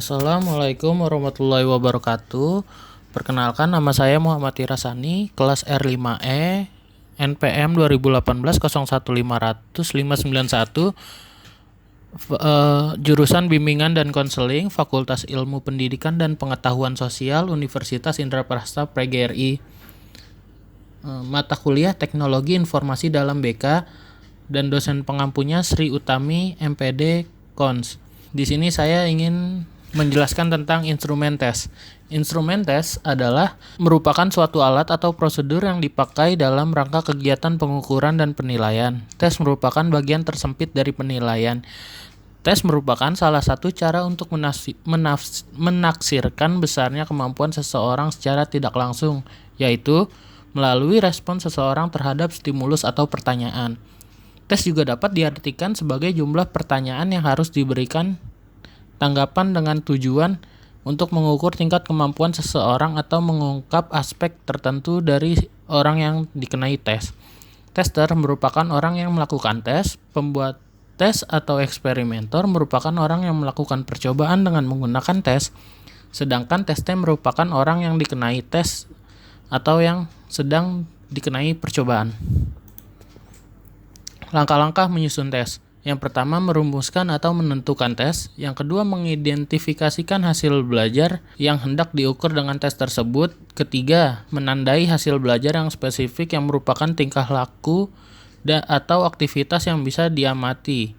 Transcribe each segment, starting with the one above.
Assalamualaikum warahmatullahi wabarakatuh. Perkenalkan, nama saya Muhammad Irasani, kelas R5E, NPM 2018 01500591, jurusan Bimbingan dan Konseling, Fakultas Ilmu Pendidikan dan Pengetahuan Sosial, Universitas Indraprasta PGRI. Mata kuliah Teknologi Informasi dalam BK, dan dosen pengampunya Sri Utami, MPD Kons. Di sini saya ingin menjelaskan tentang instrumen tes. Instrumen tes adalah merupakan suatu alat atau prosedur yang dipakai dalam rangka kegiatan pengukuran dan penilaian. Tes merupakan bagian tersempit dari penilaian. Tes merupakan salah satu cara untuk menaksirkan besarnya kemampuan seseorang secara tidak langsung, yaitu melalui respon seseorang terhadap stimulus atau pertanyaan. Tes juga dapat diartikan sebagai jumlah pertanyaan yang harus diberikan tanggapan dengan tujuan untuk mengukur tingkat kemampuan seseorang atau mengungkap aspek tertentu dari orang yang dikenai tes. Tester merupakan orang yang melakukan tes. Pembuat tes atau eksperimenter merupakan orang yang melakukan percobaan dengan menggunakan tes. Sedangkan tester merupakan orang yang dikenai tes atau yang sedang dikenai percobaan. Langkah-langkah menyusun tes. Yang pertama, merumuskan atau menentukan tes. Yang kedua, mengidentifikasikan hasil belajar yang hendak diukur dengan tes tersebut. Ketiga, menandai hasil belajar yang spesifik yang merupakan tingkah laku atau aktivitas yang bisa diamati.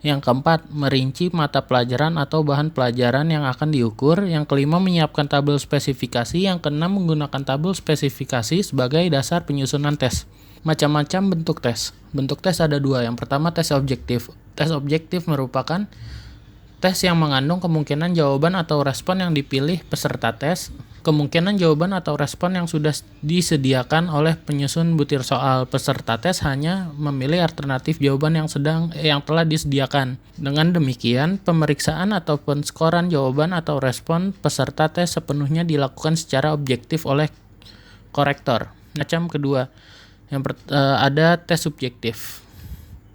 Yang keempat, merinci mata pelajaran atau bahan pelajaran yang akan diukur. Yang kelima, menyiapkan tabel spesifikasi. Yang keenam, menggunakan tabel spesifikasi sebagai dasar penyusunan tes. Macam-macam bentuk tes. Bentuk tes ada dua. Yang pertama, tes objektif. Tes objektif merupakan tes yang mengandung kemungkinan jawaban atau respon yang dipilih peserta tes. Kemungkinan jawaban atau respon yang sudah disediakan oleh penyusun butir soal. Peserta tes hanya memilih alternatif jawaban yang telah disediakan. Dengan demikian, pemeriksaan atau penskoran jawaban atau respon peserta tes sepenuhnya dilakukan secara objektif oleh korektor. Macam kedua, ada tes subjektif.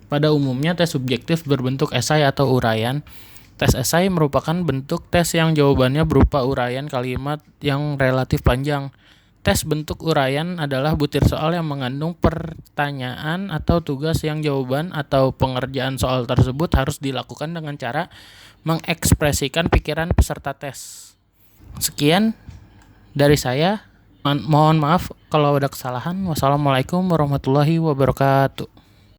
Pada umumnya, tes subjektif berbentuk esai atau uraian. Tes esai merupakan bentuk tes yang jawabannya berupa uraian kalimat yang relatif panjang. Tes bentuk uraian adalah butir soal yang mengandung pertanyaan atau tugas yang jawaban atau pengerjaan soal tersebut harus dilakukan dengan cara mengekspresikan pikiran peserta tes. Sekian dari saya. Mohon maaf kalau ada kesalahan. Wassalamualaikum warahmatullahi wabarakatuh.